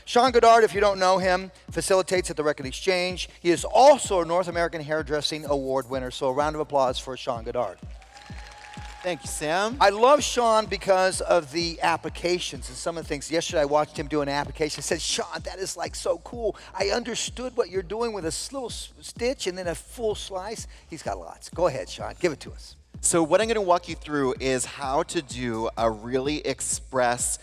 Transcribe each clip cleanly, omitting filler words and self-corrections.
Sean Goddard, if you don't know him, facilitates at the Redken Exchange. He is also a North American Hairdressing Award winner, so a round of applause for Sean Goddard. Thank you, Sam. I love Sean because of the applications and some of the things. Yesterday I watched him do an application. I said, Sean, that is like so cool. I understood what you're doing with a little stitch and then a full slice. He's got lots. Go ahead, Sean. Give it to us. So what I'm going to walk you through is how to do a really express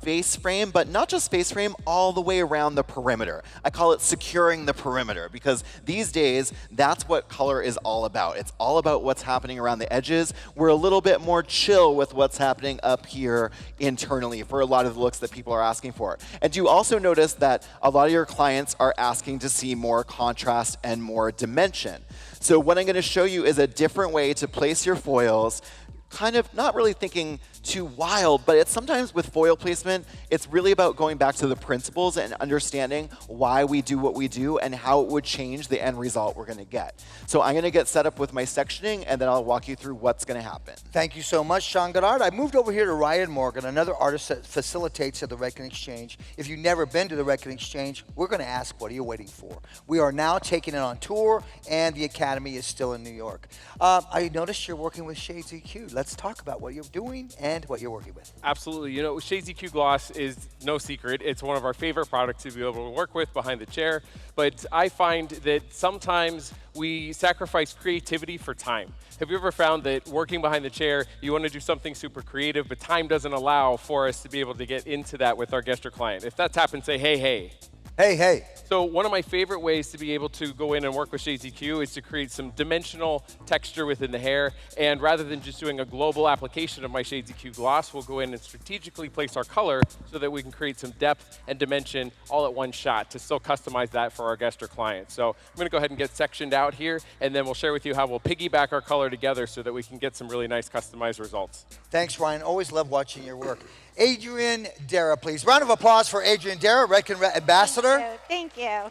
face frame, but not just face frame, all the way around the perimeter. I call it securing the perimeter because these days, that's what color is all about. It's all about what's happening around the edges. We're a little bit more chill with what's happening up here internally for a lot of the looks that people are asking for. And you also notice that a lot of your clients are asking to see more contrast and more dimension. So what I'm going to show you is a different way to place your foils, kind of not really thinking too wild, but it's sometimes with foil placement, it's really about going back to the principles and understanding why we do what we do and how it would change the end result we're going to get. So I'm going to get set up with my sectioning, and then I'll walk you through what's going to happen. Thank you so much, Sean Goddard. I moved over here to Ryan Morgan, another artist that facilitates at the Redken Exchange. If you've never been to the Redken Exchange, we're going to ask, what are you waiting for? We are now taking it on tour, and the Academy is still in New York. I noticed you're working with Shades EQ. Let's talk about what you're doing and what you're working with. Absolutely. You know, Shades EQ Gloss is no secret. It's one of our favorite products to be able to work with behind the chair. But I find that sometimes we sacrifice creativity for time. Have you ever found that working behind the chair, you want to do something super creative, but time doesn't allow for us to be able to get into that with our guest or client? If that's happened, say, hey, hey. Hey, hey. So one of my favorite ways to be able to go in and work with Shades EQ is to create some dimensional texture within the hair. And rather than just doing a global application of my Shades EQ gloss, we'll go in and strategically place our color so that we can create some depth and dimension all at one shot to still customize that for our guest or client. So I'm going to go ahead and get sectioned out here, and then we'll share with you how we'll piggyback our color together so that we can get some really nice customized results. Thanks, Ryan. Always love watching your work. Adrienne Dara, please. Round of applause for Adrienne Dara, Redken Ambassador. Thank you.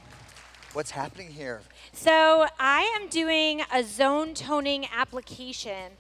What's happening here? So I am doing a zone toning application.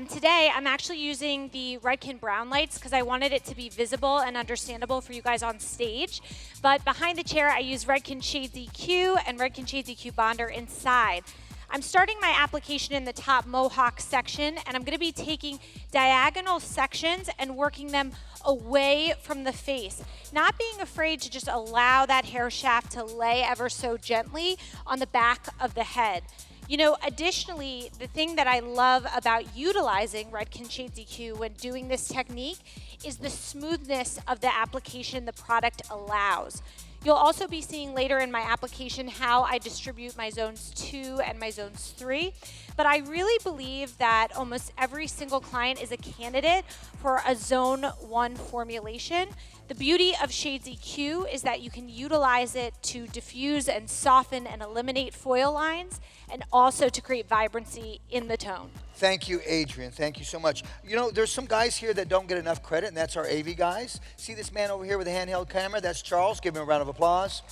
Today, I'm actually using the Redken brown lights because I wanted it to be visible and understandable for you guys on stage. But behind the chair, I use Redken Shades EQ and Redken Shades EQ Bonder inside. I'm starting my application in the top mohawk section, and I'm going to be taking diagonal sections and working them away from the face. Not being afraid to just allow that hair shaft to lay ever so gently on the back of the head. You know, additionally, the thing that I love about utilizing Redken Shades EQ when doing this technique is the smoothness of the application the product allows. You'll also be seeing later in my application how I distribute my zones 2 and my zones 3. But I really believe that almost every single client is a candidate for a zone 1 formulation. The beauty of Shades EQ is that you can utilize it to diffuse and soften and eliminate foil lines, and also to create vibrancy in the tone. Thank you, Adrienne. Thank you so much. You know, there's some guys here that don't get enough credit, and that's our AV guys. See this man over here with a handheld camera? That's Charles. Give him a round of applause.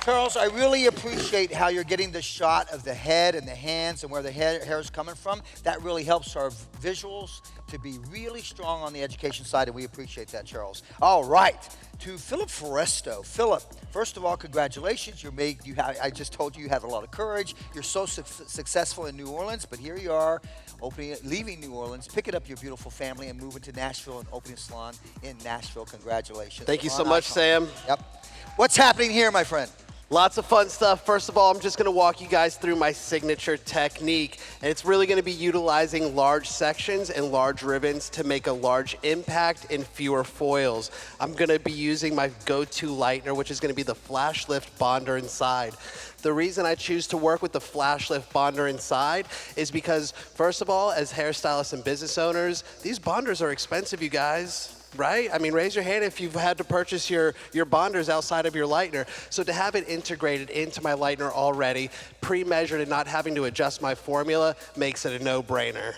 Charles, I really appreciate how you're getting the shot of the head and the hands and where the hair is coming from. That really helps our visuals to be really strong on the education side, and we appreciate that, Charles. All right, to Philip Foresto. Philip, first of all, congratulations. I just told you have a lot of courage. You're so successful in New Orleans, but here you are, leaving New Orleans, picking up your beautiful family and moving to Nashville and opening a salon in Nashville. Congratulations. Thank you so much, Sam. Yep. What's happening here, my friend? Lots of fun stuff. First of all, I'm just going to walk you guys through my signature technique. And it's really going to be utilizing large sections and large ribbons to make a large impact in fewer foils. I'm going to be using my go-to lightener, which is going to be the Flash Lift Bonder inside. The reason I choose to work with the Flash Lift Bonder inside is because, first of all, as hairstylists and business owners, these bonders are expensive, you guys. Right? I mean, raise your hand if you've had to purchase your bonders outside of your lightener. So to have it integrated into my lightener already, pre-measured and not having to adjust my formula makes it a no-brainer.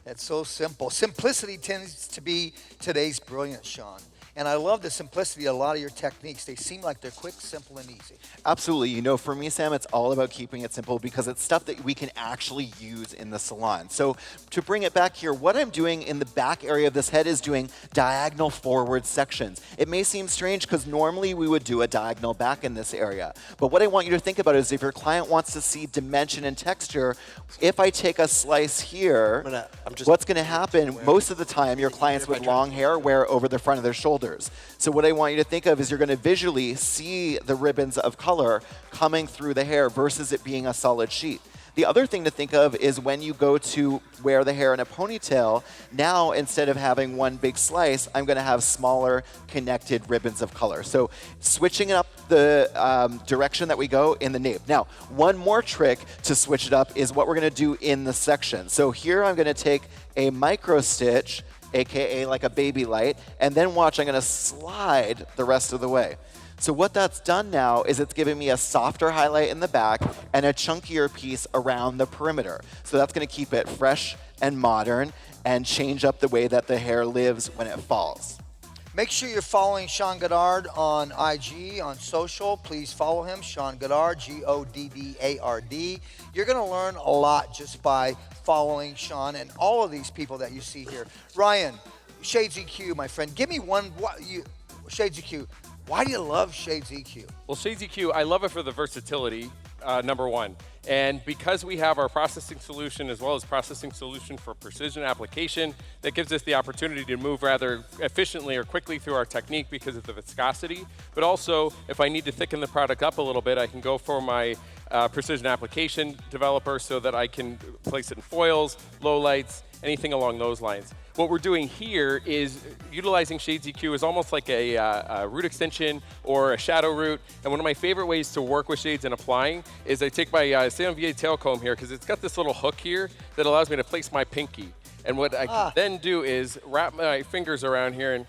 That's so simple. Simplicity tends to be today's brilliance, Sean. And I love the simplicity of a lot of your techniques. They seem like they're quick, simple, and easy. Absolutely. You know, for me, Sam, it's all about keeping it simple because it's stuff that we can actually use in the salon. So to bring it back here, what I'm doing in the back area of this head is doing diagonal forward sections. It may seem strange because normally we would do a diagonal back in this area. But what I want you to think about is if your client wants to see dimension and texture, if I take a slice here, what's going to happen most of the time, your clients with long hair wear over the front of their shoulders. So what I want you to think of is you're going to visually see the ribbons of color coming through the hair versus it being a solid sheet. The other thing to think of is when you go to wear the hair in a ponytail, now instead of having one big slice, I'm going to have smaller connected ribbons of color. So switching up the direction that we go in the nape. Now, one more trick to switch it up is what we're going to do in the section. So here I'm going to take a micro stitch, aka like a baby light, and then watch, I'm going to slide the rest of the way. So what that's done now is it's giving me a softer highlight in the back and a chunkier piece around the perimeter. So that's going to keep it fresh and modern and change up the way that the hair lives when it falls. Make sure you're following Sean Goddard on IG, on social. Please follow him, Sean Goddard, Goddard. You're going to learn a lot just by following Sean and all of these people that you see here. Ryan, Shades EQ, my friend, give me one. Shades EQ. Why do you love Shades EQ? Well, Shades EQ, I love it for the versatility, number one. And because we have our processing solution as well as processing solution for precision application, that gives us the opportunity to move rather efficiently or quickly through our technique because of the viscosity. But also, if I need to thicken the product up a little bit, I can go for my precision application developer so that I can place it in foils, lowlights, anything along those lines. What we're doing here is utilizing Shades EQ as almost like a root extension or a shadow root. And one of my favorite ways to work with shades and applying is I take my Saint tail comb here because it's got this little hook here that allows me to place my pinky. And what I can then do is wrap my fingers around here and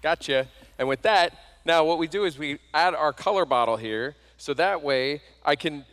gotcha. And with that, now what we do is we add our color bottle here so that way I can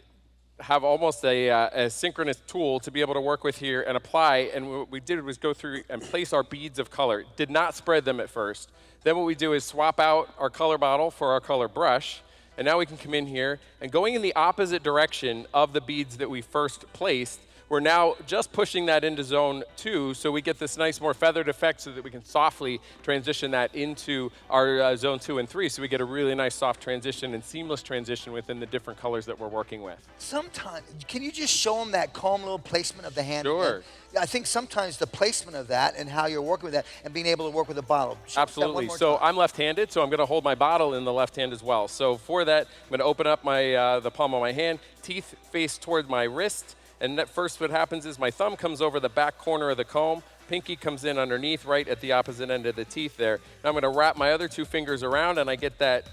have almost a synchronous tool to be able to work with here and apply. And what we did was go through and place our beads of color. Did not spread them at first. Then what we do is swap out our color bottle for our color brush. And now we can come in here and going in the opposite direction of the beads that we first placed, we're now just pushing that into zone 2 so we get this nice more feathered effect so that we can softly transition that into our zone 2 and 3 so we get a really nice soft transition and seamless transition within the different colors that we're working with. Sometimes, can you just show them that calm little placement of the hand? Sure. I think sometimes the placement of that and how you're working with that and being able to work with a bottle. Absolutely. So I'm left-handed, so I'm going to hold my bottle in the left hand as well. So for that, I'm going to open up my the palm of my hand, teeth face toward my wrist. And at first what happens is my thumb comes over the back corner of the comb, pinky comes in underneath right at the opposite end of the teeth there. Now I'm going to wrap my other 2 fingers around and I get that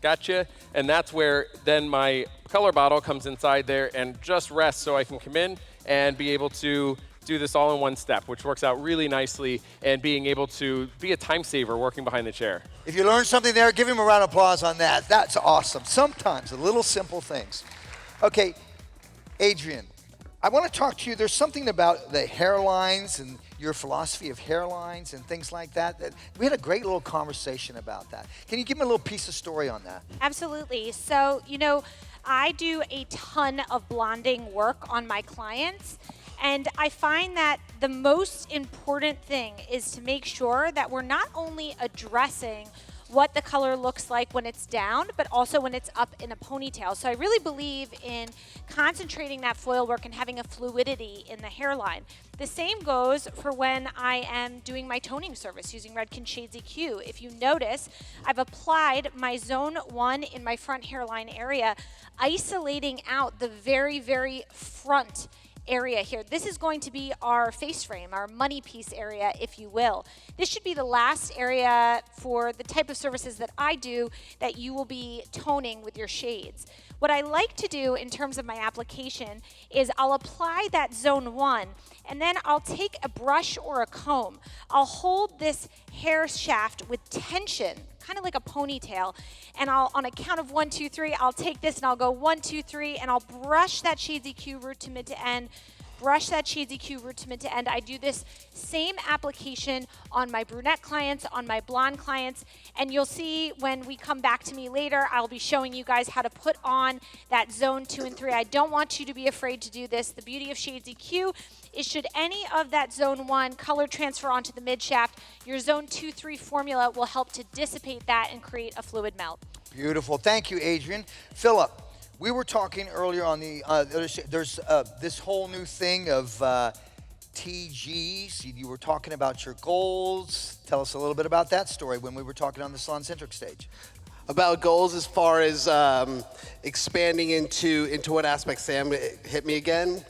gotcha. And that's where then my color bottle comes inside there and just rests so I can come in and be able to do this all in one step, which works out really nicely and being able to be a time saver working behind the chair. If you learned something there, give him a round of applause on that. That's awesome. Sometimes the little simple things. Okay. Adrian, I want to talk to you. There's something about the hairlines and your philosophy of hairlines and things like that. We had a great little conversation about that. Can you give me a little piece of story on that? Absolutely. So, you know, I do a ton of blonding work on my clients. And I find that the most important thing is to make sure that we're not only addressing what the color looks like when it's down, but also when it's up in a ponytail. So I really believe in concentrating that foil work and having a fluidity in the hairline. The same goes for when I am doing my toning service using Redken Shades EQ. If you notice, I've applied my zone 1 in my front hairline area, isolating out the very, very front area here. This is going to be our face frame, our money piece area, if you will. This should be the last area for the type of services that I do that you will be toning with your shades. What I like to do in terms of my application is I'll apply that zone 1 and then I'll take a brush or a comb. I'll hold this hair shaft with tension, kind of like a ponytail, and I'll, on a count of 1, 2, 3, I'll take this and I'll go 1, 2, 3, and I'll brush that Shades EQ root to mid to end, brush that Shades EQ root to mid to end. I do this same application on my brunette clients, on my blonde clients, and you'll see when we come back to me later, I'll be showing you guys how to put on that zone 2 and 3. I don't want you to be afraid to do this. The beauty of Shades EQ is should any of that zone 1 color transfer onto the mid shaft, your zone 2-3 formula will help to dissipate that and create a fluid melt. Beautiful. Thank you, Adrian. Philip, we were talking earlier on the there's this whole new thing of TGs. You were talking about your goals. Tell us a little bit about that story when we were talking on the Salon-Centric stage. About goals as far as expanding into what aspect, Sam? Hit me again.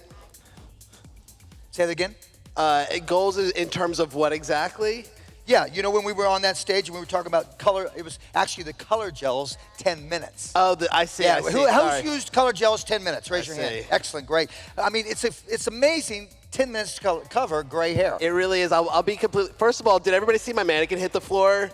Say that again. Goals in terms of what exactly? Yeah, you know when we were on that stage and we were talking about color, it was actually the color gels 10 minutes. Oh, I see. Yeah, I see. who's used color gels 10 minutes? Raise your hand. see. Excellent, great. I mean, it's amazing. 10 minutes to cover gray hair. It really is. I'll be completely. First of all, did everybody see my mannequin hit the floor?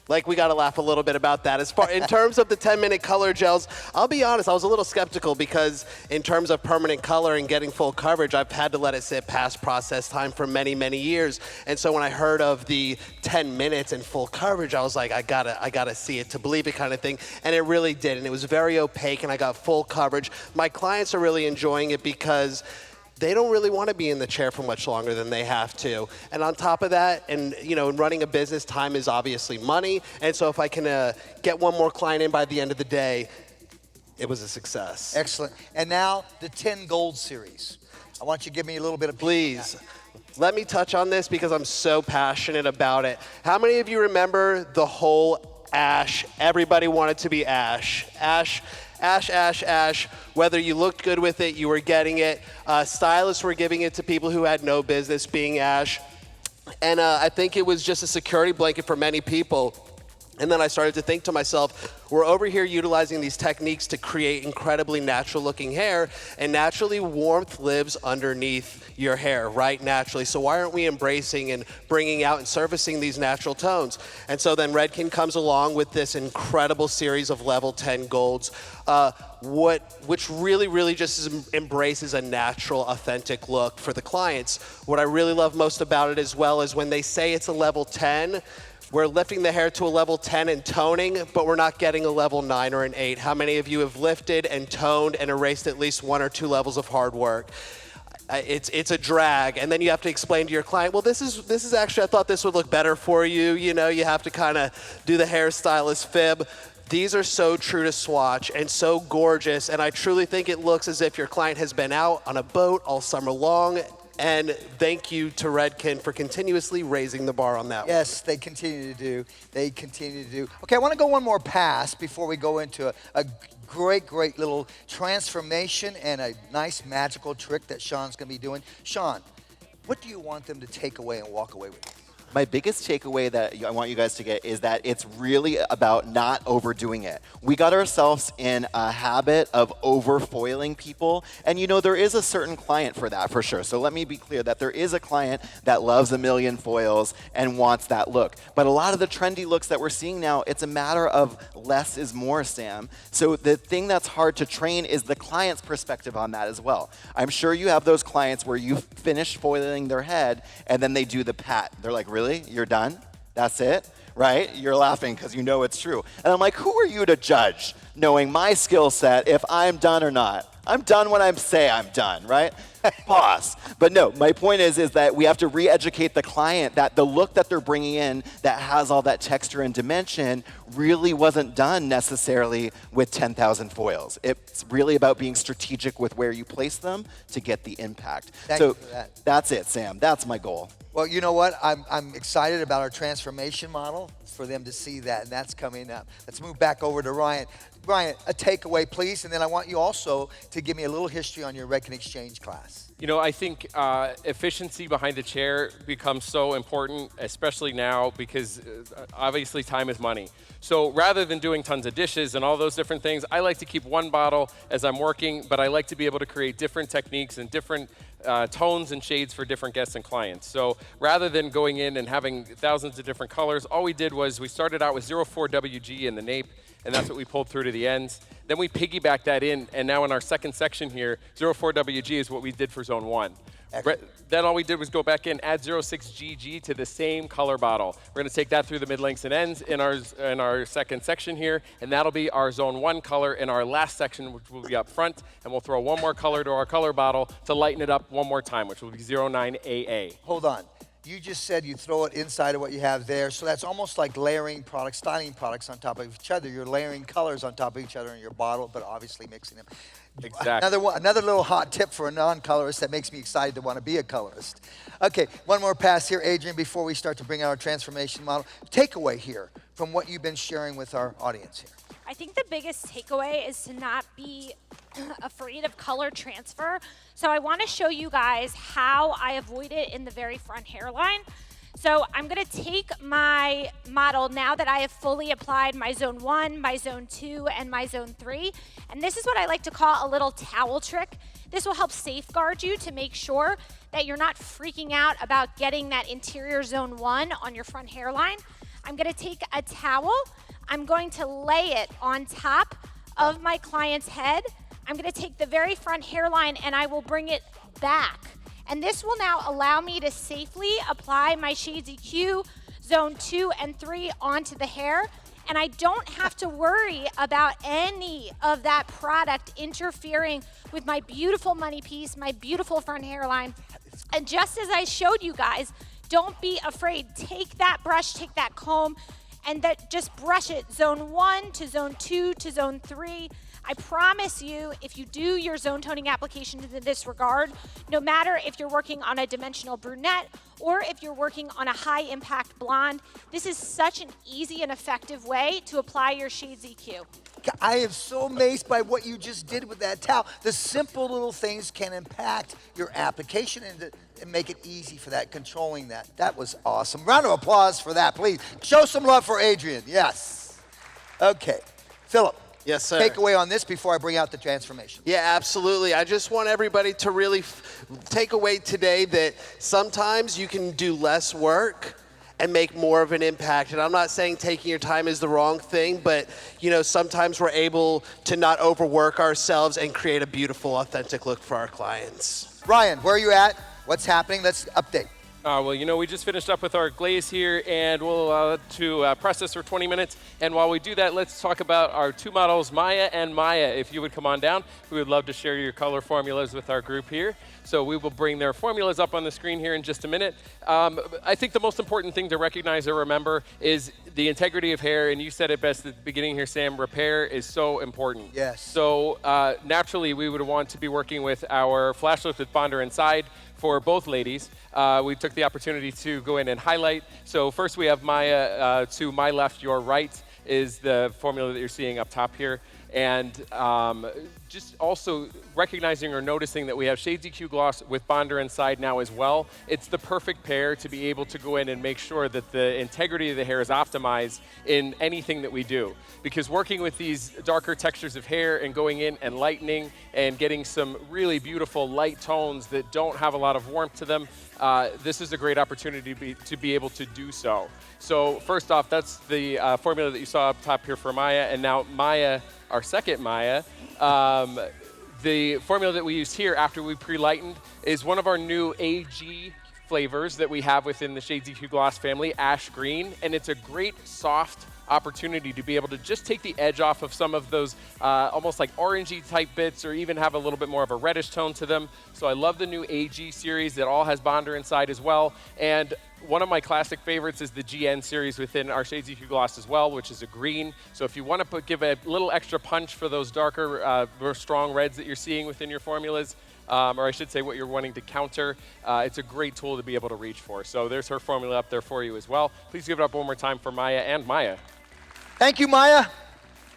Like, we got to laugh a little bit about that. As far in terms of the 10-minute color gels, I'll be honest, I was a little skeptical because in terms of permanent color and getting full coverage, I've had to let it sit past process time for many, many years. And so when I heard of the 10 minutes and full coverage, I was like, I gotta see it to believe it kind of thing. And it really did. And it was very opaque, and I got full coverage. My clients are really enjoying it because they don't really want to be in the chair for much longer than they have to. And on top of that, and you know, in running a business, time is obviously money. And so if I can get one more client in by the end of the day, it was a success. Excellent. And now the 10 Gold Series. I want you to give me a little bit of Please, let me touch on this because I'm so passionate about it. How many of you remember the whole Ash? Everybody wanted to be Ash. Ash. Whether you looked good with it, you were getting it. Stylists were giving it to people who had no business being Ash. And I think it was just a security blanket for many people. And then I started to think to myself, we're over here utilizing these techniques to create incredibly natural looking hair, and naturally warmth lives underneath your hair, right? Naturally. So why aren't we embracing and bringing out and servicing these natural tones? And so then Redken comes along with this incredible series of level 10 golds, which really just embraces a natural, authentic look for the clients. What I really love most about it as well is when they say it's a level 10, we're lifting the hair to a level 10 and toning, but we're not getting a level 9 or an 8. How many of you have lifted and toned and erased at least 1 or 2 levels of hard work? It's a drag, and then you have to explain to your client, well, this is actually, I thought this would look better for you. You know, you have to kind of do the hairstylist fib. These are so true to swatch and so gorgeous, and I truly think it looks as if your client has been out on a boat all summer long. And thank you to Redken for continuously raising the bar on that one. Yes, they continue to do. They continue to do. Okay, I want to go one more pass before we go into a great little transformation and a nice magical trick that Sean's going to be doing. Sean, what do you want them to take away and walk away with? My biggest takeaway that I want you guys to get is that it's really about not overdoing it. We got ourselves in a habit of overfoiling people, and you know, there is a certain client for that for sure. So let me be clear that there is a client that loves a million foils and wants that look. But a lot of the trendy looks that we're seeing now, it's a matter of less is more, Sam. So the thing that's hard to train is the client's perspective on that as well. I'm sure you have those clients where you finish foiling their head and then they do the pat. They're like, really? You're done? That's it? Right? You're laughing because you know it's true. And I'm like, who are you to judge knowing my skill set if I'm done or not? I'm done when I say I'm done, right? Boss. But no, my point is that we have to re-educate the client that the look that they're bringing in that has all that texture and dimension really wasn't done necessarily with 10,000 foils. It's really about being strategic with where you place them to get the impact. Thank you for that. That's it, Sam. That's my goal. Well, you know what? I'm excited about our transformation model for them to see that, and that's coming up. Let's move back over to Ryan. Ryan, a takeaway, please, and then I want you also to give me a little history on your Redken Exchange class. You know, I think efficiency behind the chair becomes so important, especially now because obviously time is money. So rather than doing tons of dishes and all those different things, I like to keep one bottle as I'm working, but I like to be able to create different techniques and different tones and shades for different guests and clients. So rather than going in and having thousands of different colors, all we did was we started out with 04 WG in the nape, and that's what we pulled through to the ends. Then we piggyback that in, and now in our second section here, 04WG is what we did for zone 1. Then all we did was go back in, add 06GG to the same color bottle. We're going to take that through the mid, lengths, and ends in our second section here, and that'll be our zone 1 color in our last section, which will be up front, and we'll throw one more color to our color bottle to lighten it up one more time, which will be 09AA. Hold on. You just said you throw it inside of what you have there, so that's almost like layering products, styling products on top of each other. You're layering colors on top of each other in your bottle, but obviously mixing them. Exactly. Another little hot tip for a non-colorist that makes me excited to want to be a colorist. Okay, one more pass here, Adrian, before we start to bring out our transformation model. Takeaway here from what you've been sharing with our audience here. I think the biggest takeaway is to not be afraid of color transfer. So I want to show you guys how I avoid it in the very front hairline. So I'm going to take my model now that I have fully applied my zone 1, my zone 2, and my zone 3. And this is what I like to call a little towel trick. This will help safeguard you to make sure that you're not freaking out about getting that interior zone 1 on your front hairline. I'm going to take a towel. I'm going to lay it on top of my client's head. I'm going to take the very front hairline and I will bring it back. And this will now allow me to safely apply my Shades EQ zone 2 and 3 onto the hair. And I don't have to worry about any of that product interfering with my beautiful money piece, my beautiful front hairline. And just as I showed you guys, don't be afraid. Take that brush, take that comb, and just brush it zone 1 to zone 2 to zone 3. I promise you, if you do your zone toning application in this regard, no matter if you're working on a dimensional brunette or if you're working on a high impact blonde, this is such an easy and effective way to apply your Shades EQ. I am so amazed by what you just did with that towel. The simple little things can impact your application and make it easy for that, controlling that. That was awesome. Round of applause for that, please. Show some love for Adrian. Yes. Okay. Philip. Yes, sir. Takeaway on this before I bring out the transformation. Yeah, absolutely. I just want everybody to really take away today that sometimes you can do less work and make more of an impact. And I'm not saying taking your time is the wrong thing, but sometimes we're able to not overwork ourselves and create a beautiful, authentic look for our clients. Ryan, where are you at? What's happening? Let's update. Well, we just finished up with our glaze here, and we'll press this for 20 minutes. And while we do that, let's talk about our two models, Maya and Maya. If you would come on down, we would love to share your color formulas with our group here. So we will bring their formulas up on the screen here in just a minute. I think the most important thing to recognize or remember is the integrity of hair, and you said it best at the beginning here, Sam, repair is so important. Yes. So naturally, we would want to be working with our flash lift with bonder inside for both ladies. We took the opportunity to go in and highlight. So first we have Maya to my left, your right is the formula that you're seeing up top here. And just also recognizing or noticing that we have Shades EQ Gloss with bonder inside now as well. It's the perfect pair to be able to go in and make sure that the integrity of the hair is optimized in anything that we do. Because working with these darker textures of hair and going in and lightening and getting some really beautiful light tones that don't have a lot of warmth to them, this is a great opportunity to be able to do so. So first off, that's the formula that you saw up top here for Maya, and now Maya, our second Maya, the formula that we used here after we pre-lightened is one of our new AG flavors that we have within the Shades EQ Gloss family, Ash Green, and it's a great soft opportunity to be able to just take the edge off of some of those almost like orangey type bits, or even have a little bit more of a reddish tone to them. So I love the new AG series that all has bonder inside as well. And one of my classic favorites is the GN series within our Shades EQ Gloss as well, which is a green. So if you want to give a little extra punch for those darker, more strong reds that you're seeing within your formulas, or I should say what you're wanting to counter, it's a great tool to be able to reach for. So there's her formula up there for you as well. Please give it up one more time for Maya and Maya. Thank you, Maya.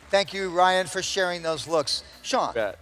Thank you, Ryan, for sharing those looks. Sean. Bet.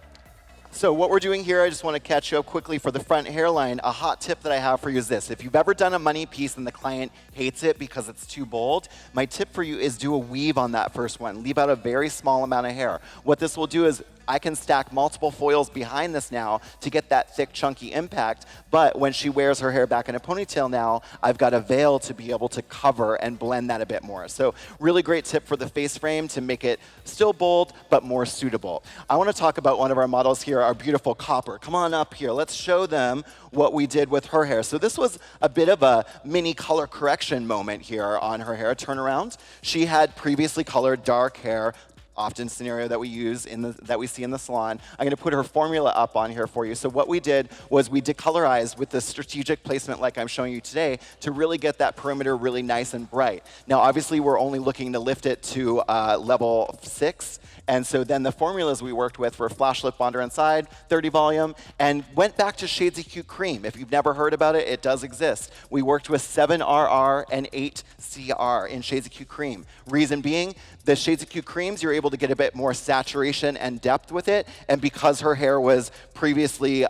So what we're doing here, I just want to catch you up quickly for the front hairline. A hot tip that I have for you is this. If you've ever done a money piece and the client hates it because it's too bold, my tip for you is do a weave on that first one. Leave out a very small amount of hair. What this will do is I can stack multiple foils behind this now to get that thick, chunky impact. But when she wears her hair back in a ponytail now, I've got a veil to be able to cover and blend that a bit more. So really great tip for the face frame to make it still bold, but more suitable. I want to talk about one of our models here, our beautiful Copper. Come on up here. Let's show them what we did with her hair. So this was a bit of a mini color correction moment here on her hair. Turnaround. She had previously colored dark hair, often scenario that we use that we see in the salon. I'm going to put her formula up on here for you. So what we did was we decolorized with the strategic placement like I'm showing you today to really get that perimeter really nice and bright. Now obviously we're only looking to lift it to level 6. And so then the formulas we worked with were Flash Lip Bonder inside, 30 volume, and went back to Shades of Cute Cream. If you've never heard about it, it does exist. We worked with 7RR and 8CR in Shades of Cute Cream. Reason being, the Shades of Cute Creams, you're able to get a bit more saturation and depth with it, and because her hair was previously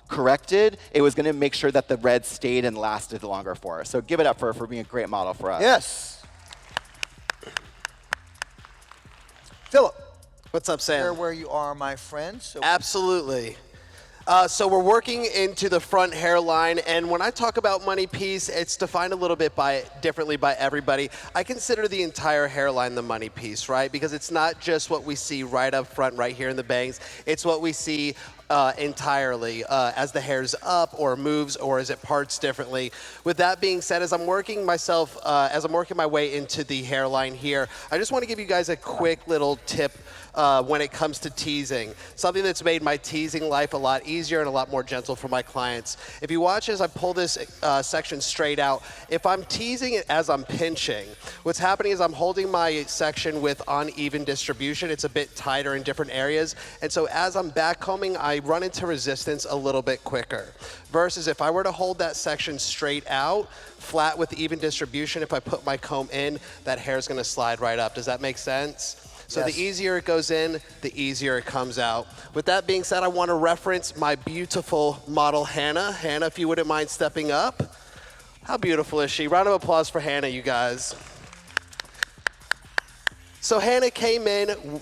corrected, it was going to make sure that the red stayed and lasted longer for her. So give it up for her for being a great model for us. Yes. Philip. What's up, Sam? Where you are, my friend. So Absolutely. So we're working into the front hairline, and when I talk about money piece, it's defined a little bit differently by everybody. I consider the entire hairline the money piece, right? Because it's not just what we see right up front, right here in the bangs. It's what we see entirely as the hair's up or moves or as it parts differently. With that being said, as I'm working my way into the hairline here, I just want to give you guys a quick little tip when it comes to teasing. Something that's made my teasing life a lot easier and a lot more gentle for my clients. If you watch as I pull this section straight out, if I'm teasing it as I'm pinching, what's happening is I'm holding my section with uneven distribution. It's a bit tighter in different areas. And so as I'm backcombing, I run into resistance a little bit quicker. Versus if I were to hold that section straight out, flat with even distribution, if I put my comb in, that hair is going to slide right up. Does that make sense? So Yes. the easier it goes in, the easier it comes out. With that being said, I want to reference my beautiful model, Hannah. Hannah, if you wouldn't mind stepping up. How beautiful is she? Round of applause for Hannah, you guys. So Hannah came in,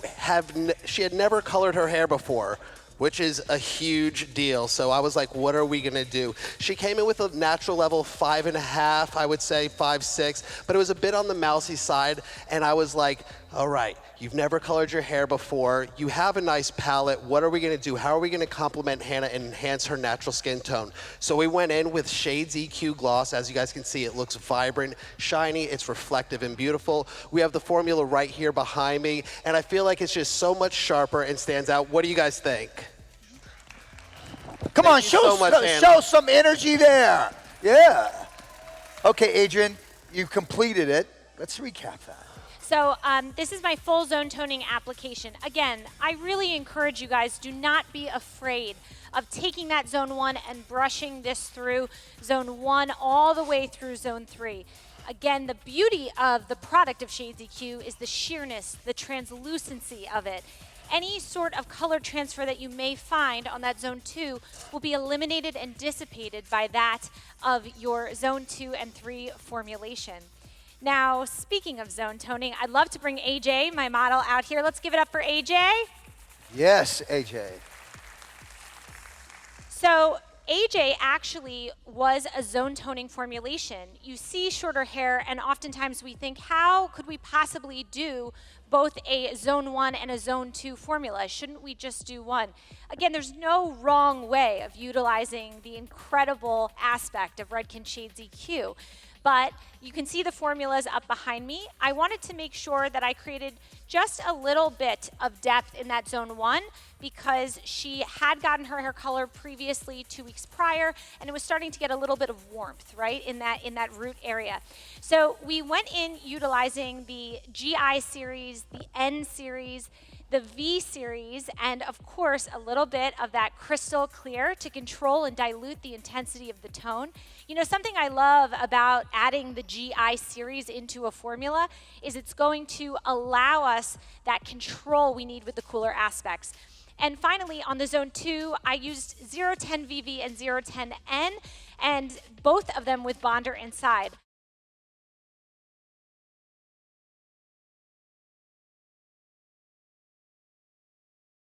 she had never colored her hair before, which is a huge deal. So I was like, what are we gonna do? She came in with a natural level 5.5, I would say 5.6, but it was a bit on the mousy side. And I was like, all right, you've never colored your hair before. You have a nice palette. What are we gonna do? How are we gonna complement Hannah and enhance her natural skin tone? So we went in with Shades EQ Gloss. As you guys can see, it looks vibrant, shiny, it's reflective and beautiful. We have the formula right here behind me, and I feel like it's just so much sharper and stands out. What do you guys think? come on, you so much, Hannah. show some energy there. Yeah. Okay, Adrian, you completed it. Let's recap that. So this is my full zone toning application. Again, I really encourage you guys, do not be afraid of taking that zone 1 and brushing this through zone 1 all the way through zone 3. Again, the beauty of the product of Shades EQ is the sheerness, the translucency of it. Any sort of color transfer that you may find on that zone 2 will be eliminated and dissipated by that of your zone 2 and 3 formulation. Now, speaking of zone toning, I'd love to bring AJ, my model, out here. Let's give it up for AJ. Yes, AJ. So AJ actually was a zone toning formulation. You see shorter hair, and oftentimes we think, how could we possibly do both a zone 1 and a zone 2 formula? Shouldn't we just do one? Again, there's no wrong way of utilizing the incredible aspect of Redken Shades EQ. But you can see the formulas up behind me. I wanted to make sure that I created just a little bit of depth in that zone 1 because she had gotten her hair color previously 2 weeks prior, and it was starting to get a little bit of warmth, right, in that root area. So we went in utilizing the GI series, the N series, the V series, and of course a little bit of that crystal clear to control and dilute the intensity of the tone. You know, something I love about adding the GI series into a formula is it's going to allow us that control we need with the cooler aspects. And finally, on the zone 2, I used 010 VV and 010N, and both of them with bonder inside.